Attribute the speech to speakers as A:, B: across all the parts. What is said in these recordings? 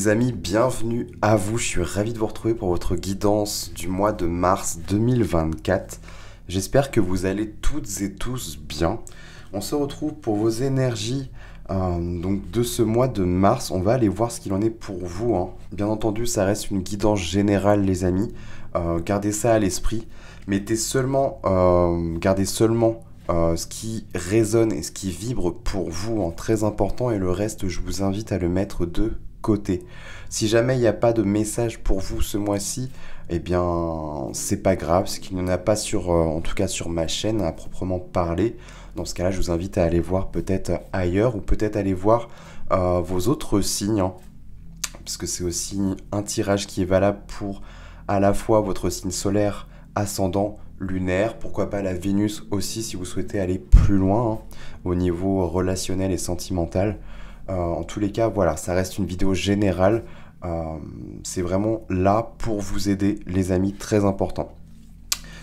A: Les amis, bienvenue à vous. Je suis ravi de vous retrouver pour votre guidance du mois de mars 2024. J'espère que vous allez toutes et tous bien. On se retrouve pour vos énergies donc de ce mois de mars. On va aller voir ce qu'il en est pour vous, hein. Bien entendu, ça reste une guidance générale, les amis. Gardez ça à l'esprit. Gardez seulement ce qui résonne et ce qui vibre pour vous, hein, très important, et le reste, je vous invite à le mettre de côté. Si jamais il n'y a pas de message pour vous ce mois-ci, eh bien, c'est pas grave, c'est qu'il n'y en a pas en tout cas sur ma chaîne à proprement parler. Dans ce cas-là, je vous invite à aller voir peut-être ailleurs ou peut-être aller voir vos autres signes, hein, parce que c'est aussi un tirage qui est valable pour à la fois votre signe solaire, ascendant, lunaire, pourquoi pas la Vénus aussi si vous souhaitez aller plus loin, hein, au niveau relationnel et sentimental. En tous les cas, voilà, ça reste une vidéo générale. C'est vraiment là pour vous aider, les amis, très important.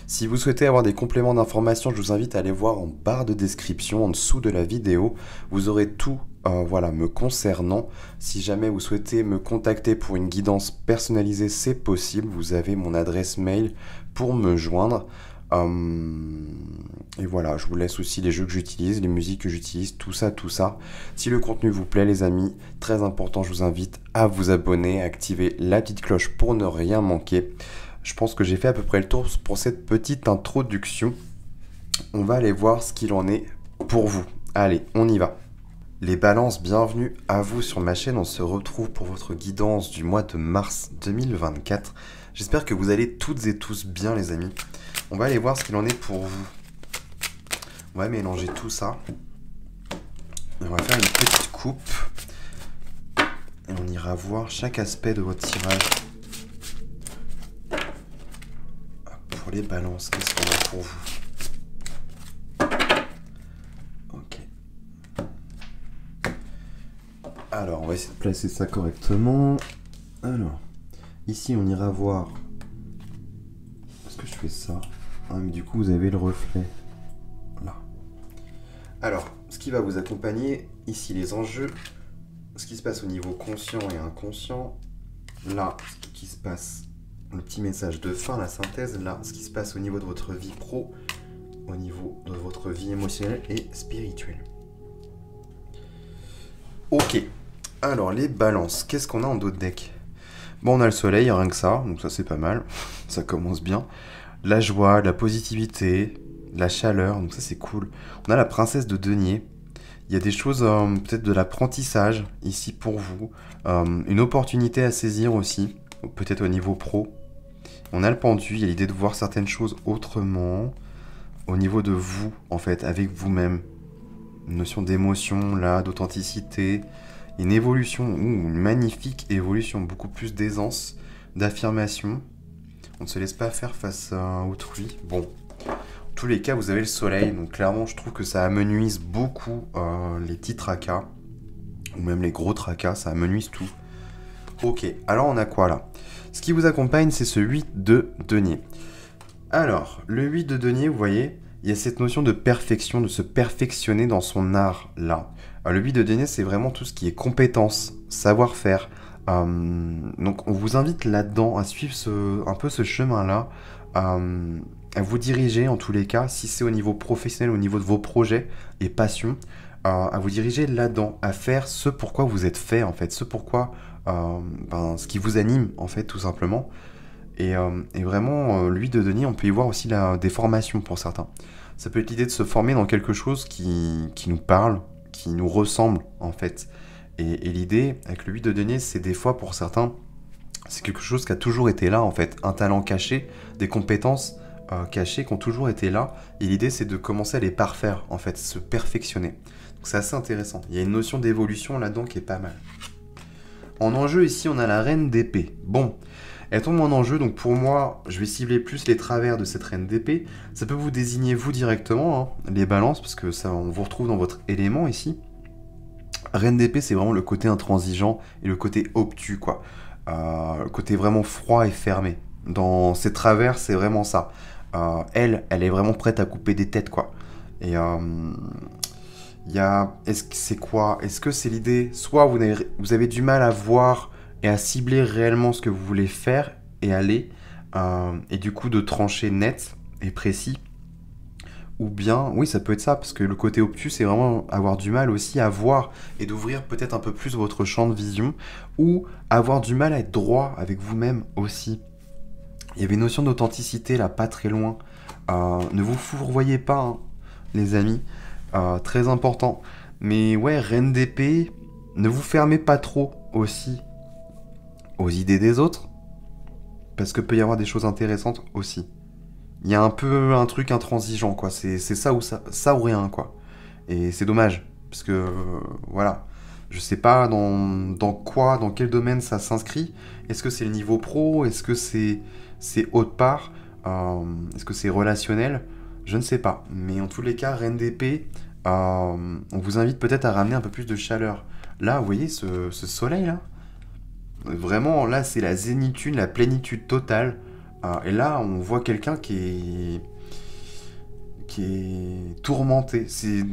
A: Si vous souhaitez avoir des compléments d'information, je vous invite à aller voir en barre de description, en dessous de la vidéo. Vous aurez tout me concernant. Si jamais vous souhaitez me contacter pour une guidance personnalisée, c'est possible. Vous avez mon adresse mail pour me joindre. Et voilà, je vous laisse aussi les jeux que j'utilise, les musiques que j'utilise, tout ça. Si le contenu vous plaît, les amis, très important, je vous invite à vous abonner, à activer la petite cloche pour ne rien manquer. Je pense que j'ai fait à peu près le tour pour cette petite introduction. On va aller voir ce qu'il en est pour vous. Allez, on y va. Les balances, bienvenue à vous sur ma chaîne. On se retrouve pour votre guidance du mois de mars 2024. J'espère que vous allez toutes et tous bien, les amis. On va aller voir ce qu'il en est pour vous. On va mélanger tout ça. Et on va faire une petite coupe. Et on ira voir chaque aspect de votre tirage. Pour les balances, qu'est-ce qu'on a pour vous? Ok. Alors, on va essayer de placer ça correctement. Alors, ici, on ira voir. Est-ce que je fais ça? Ah, mais du coup, vous avez le reflet. Là. Alors, ce qui va vous accompagner, ici, les enjeux, ce qui se passe au niveau conscient et inconscient. Là, ce qui se passe, le petit message de fin, la synthèse. Là, ce qui se passe au niveau de votre vie pro, au niveau de votre vie émotionnelle et spirituelle. Ok. Alors, les balances, qu'est-ce qu'on a en dos de deck? Bon, on a le soleil, rien que ça, donc ça c'est pas mal, ça commence bien. La joie, la positivité, la chaleur, donc ça c'est cool. On a la princesse de denier. Il y a des choses, peut-être de l'apprentissage ici pour vous. Une opportunité à saisir aussi, peut-être au niveau pro. On a le pendu, il y a l'idée de voir certaines choses autrement. Au niveau de vous, en fait, avec vous-même. Une notion d'émotion, là, d'authenticité. Une évolution, une magnifique évolution, beaucoup plus d'aisance, d'affirmation. On ne se laisse pas faire face à autrui. Bon, en tous les cas, vous avez le soleil, donc clairement, je trouve que ça amenuise beaucoup les petits tracas, ou même les gros tracas, ça amenuise tout. Ok, alors on a quoi là? Ce qui vous accompagne, c'est ce 8 de denier. Alors, le 8 de denier, vous voyez, il y a cette notion de perfection, de se perfectionner dans son art là. Le 8 de denier, c'est vraiment tout ce qui est compétence, savoir-faire. Donc on vous invite là-dedans à suivre un peu ce chemin-là, à vous diriger en tous les cas, si c'est au niveau professionnel, au niveau de vos projets et passions, à vous diriger là-dedans, à faire ce pourquoi vous êtes fait en fait, ce pourquoi, ce qui vous anime en fait tout simplement. Et vraiment, lui de denier, on peut y voir aussi des formations pour certains. Ça peut être l'idée de se former dans quelque chose qui nous parle, qui nous ressemble en fait. Et l'idée avec le 8 de denier, c'est des fois pour certains, c'est quelque chose qui a toujours été là en fait. Un talent caché, des compétences cachées qui ont toujours été là. Et l'idée, c'est de commencer à les parfaire en fait, se perfectionner. Donc c'est assez intéressant. Il y a une notion d'évolution là-dedans qui est pas mal. En enjeu ici, on a la reine d'épée. Bon, elle tombe en enjeu, donc pour moi, je vais cibler plus les travers de cette reine d'épée. Ça peut vous désigner vous directement, hein, les balances, parce que ça, on vous retrouve dans votre élément ici. Reine d'épée, c'est vraiment le côté intransigeant et le côté obtus, quoi. Le côté vraiment froid et fermé. Dans ses travers, c'est vraiment ça. Elle est vraiment prête à couper des têtes, quoi. Et est-ce que c'est quoi? Est-ce que c'est l'idée? Soit vous avez du mal à voir et à cibler réellement ce que vous voulez faire et aller, et du coup de trancher net et précis. Ou bien, oui, ça peut être ça, parce que le côté obtus, c'est vraiment avoir du mal aussi à voir et d'ouvrir peut-être un peu plus votre champ de vision, ou avoir du mal à être droit avec vous-même aussi. Il y avait une notion d'authenticité là, pas très loin. Ne vous fourvoyez pas, hein, les amis. Très important. Mais ouais, reine d'épée, ne vous fermez pas trop aussi aux idées des autres, parce que peut y avoir des choses intéressantes aussi. Il y a un peu un truc intransigeant, quoi. C'est ça ou rien, quoi. Et c'est dommage, parce que voilà. Je sais pas dans quel domaine ça s'inscrit. Est-ce que c'est le niveau pro? Est-ce que c'est autre part? Est-ce que c'est relationnel? Je ne sais pas. Mais en tous les cas, Reine d'épée, on vous invite peut-être à ramener un peu plus de chaleur. Là, vous voyez ce soleil là? Vraiment, là, c'est la zénitude, la plénitude totale. Et là, on voit quelqu'un qui est tourmenté. C'est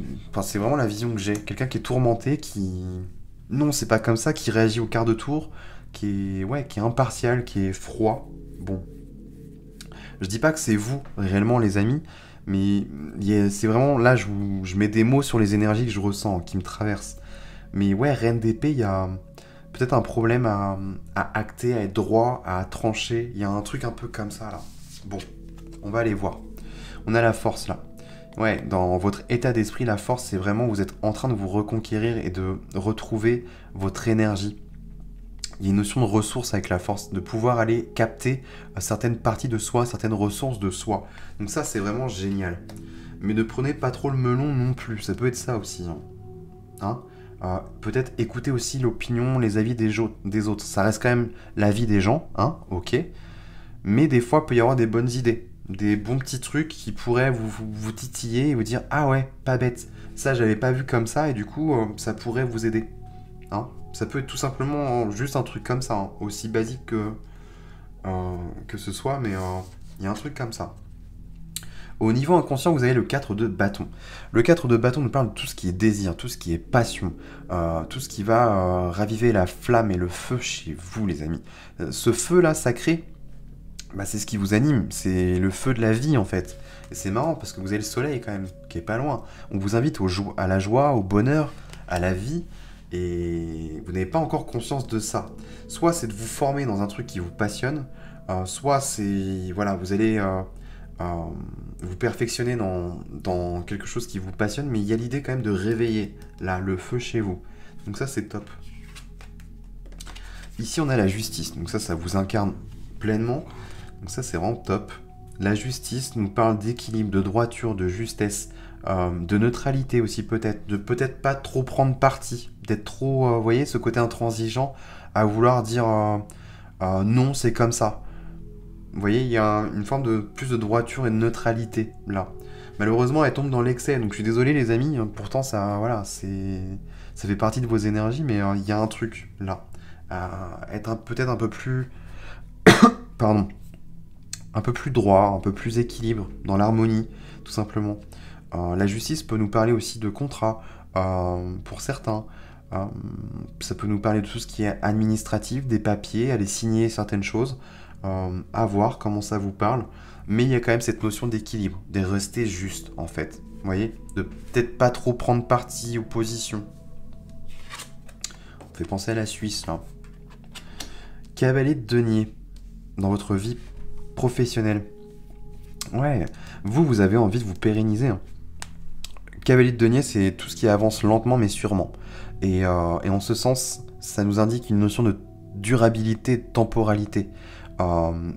A: vraiment la vision que j'ai. Quelqu'un qui est tourmenté, qui... Non, c'est pas comme ça, qui réagit au quart de tour, qui est impartial, qui est froid. Bon. Je dis pas que c'est vous, réellement, les amis, mais c'est vraiment... Là, je mets des mots sur les énergies que je ressens, qui me traversent. Mais ouais, Reine d'épée, il y a peut-être un problème à acter, à être droit, à trancher. Il y a un truc un peu comme ça, là. Bon, on va aller voir. On a la force, là. Ouais, dans votre état d'esprit, la force, c'est vraiment vous êtes en train de vous reconquérir et de retrouver votre énergie. Il y a une notion de ressource avec la force, de pouvoir aller capter certaines parties de soi, certaines ressources de soi. Donc ça, c'est vraiment génial. Mais ne prenez pas trop le melon non plus, ça peut être ça aussi. Hein. Peut-être écouter aussi l'opinion, les avis des autres. Ça reste quand même l'avis des gens, hein, ok. Mais des fois, il peut y avoir des bonnes idées. Des bons petits trucs qui pourraient vous titiller et vous dire « Ah ouais, pas bête, ça j'avais pas vu comme ça et du coup ça pourrait vous aider. Hein » Ça peut être tout simplement juste un truc comme ça, hein, aussi basique que ce soit, mais il y a un truc comme ça. Au niveau inconscient, vous avez le 4 de bâton. Le 4 de bâton nous parle de tout ce qui est désir, tout ce qui est passion, tout ce qui va raviver la flamme et le feu chez vous, les amis. Ce feu-là, sacré, bah, c'est ce qui vous anime, c'est le feu de la vie en fait. Et c'est marrant parce que vous avez le soleil quand même, qui est pas loin. On vous invite à la joie, au bonheur, à la vie, et vous n'avez pas encore conscience de ça. Soit c'est de vous former dans un truc qui vous passionne, soit c'est, voilà, vous allez vous perfectionner dans quelque chose qui vous passionne, mais il y a l'idée quand même de réveiller, là, le feu chez vous. Donc ça, c'est top. Ici, on a la justice, donc ça vous incarne pleinement. Donc ça, c'est vraiment top. La justice nous parle d'équilibre, de droiture, de justesse, de neutralité aussi peut-être, de peut-être pas trop prendre parti, d'être trop, vous voyez, ce côté intransigeant à vouloir dire non, c'est comme ça. Vous voyez, il y a une forme de plus de droiture et de neutralité là. Malheureusement, elle tombe dans l'excès, donc je suis désolé les amis. Pourtant, ça, voilà, ça fait partie de vos énergies, mais il y a un truc là, être peut-être un peu plus, pardon, un peu plus droit, un peu plus équilibre dans l'harmonie, tout simplement. La justice peut nous parler aussi de contrats pour certains. Ça peut nous parler de tout ce qui est administratif, des papiers, aller signer certaines choses. À voir comment ça vous parle, mais il y a quand même cette notion d'équilibre, de rester juste en fait, vous voyez, de peut-être pas trop prendre parti ou position. On fait penser à la Suisse là. Cavalier de denier dans votre vie professionnelle. Ouais, vous avez envie de vous pérenniser. Hein. Cavalier de denier, c'est tout ce qui avance lentement mais sûrement. Et en ce sens, ça nous indique une notion de durabilité, de temporalité.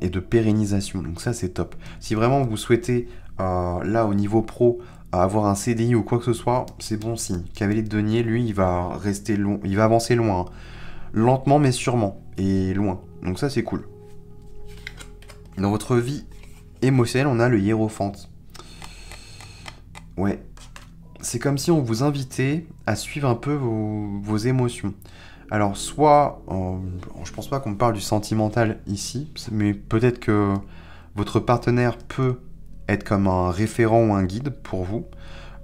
A: Et de pérennisation, donc ça c'est top. Si vraiment vous souhaitez là au niveau pro avoir un CDI ou quoi que ce soit, c'est bon signe. Cavalier de denier, lui, il va rester long, il va avancer loin, hein. Lentement mais sûrement et loin. Donc ça c'est cool. Dans votre vie émotionnelle, on a le hiérophante. Ouais, c'est comme si on vous invitait à suivre un peu vos émotions. Alors, soit, je pense pas qu'on me parle du sentimental ici, mais peut-être que votre partenaire peut être comme un référent ou un guide pour vous,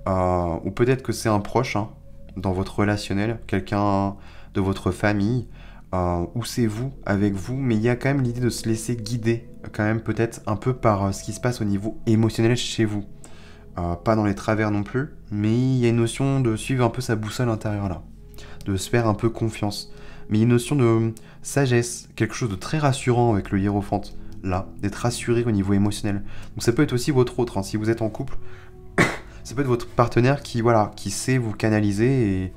A: ou peut-être que c'est un proche hein, dans votre relationnel, quelqu'un de votre famille, où c'est vous, avec vous, mais il y a quand même l'idée de se laisser guider, quand même peut-être un peu par ce qui se passe au niveau émotionnel chez vous. Pas dans les travers non plus, mais il y a une notion de suivre un peu sa boussole intérieure là, de se faire un peu confiance. Mais il y a une notion de sagesse, quelque chose de très rassurant avec le hiérophante, là, d'être rassuré au niveau émotionnel. Donc ça peut être aussi votre autre, hein, si vous êtes en couple, ça peut être votre partenaire qui, voilà, qui sait vous canaliser et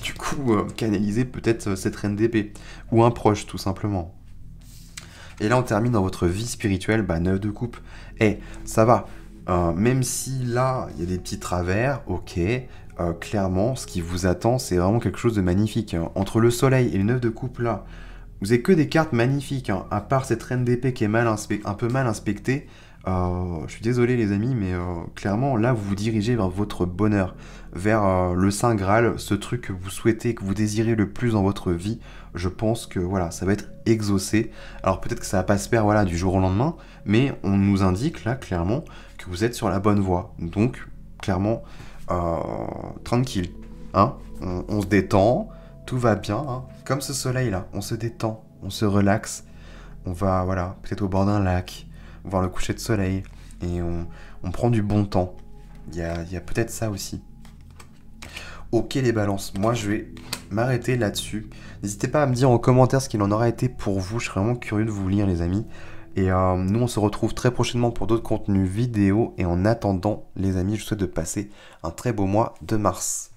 A: du coup canaliser peut-être cette reine d'épée, ou un proche tout simplement. Et là on termine dans votre vie spirituelle, 9 de coupe. Ça va, même si là il y a des petits travers, ok, clairement ce qui vous attend c'est vraiment quelque chose de magnifique, hein. Entre le soleil et le 9 de coupe là, vous avez que des cartes magnifiques, hein, à part cette reine d'épée qui est un peu mal inspectée. Je suis désolé les amis, mais clairement là vous vous dirigez vers votre bonheur, vers le Saint Graal, ce truc que vous souhaitez, que vous désirez le plus dans votre vie. Je pense que voilà, ça va être exaucé. Alors peut-être que ça va pas se faire voilà, du jour au lendemain, mais on nous indique là clairement que vous êtes sur la bonne voie. Donc clairement, tranquille, hein, on se détend, tout va bien, hein. Comme ce soleil là, on se détend, on se relaxe, on va voilà, peut-être au bord d'un lac, voir le coucher de soleil, et on prend du bon temps. Il y a peut-être ça aussi. Ok les balances, moi je vais m'arrêter là-dessus. N'hésitez pas à me dire en commentaire ce qu'il en aura été pour vous, je serais vraiment curieux de vous lire les amis. Et nous on se retrouve très prochainement pour d'autres contenus vidéo, et en attendant les amis, je vous souhaite de passer un très beau mois de mars.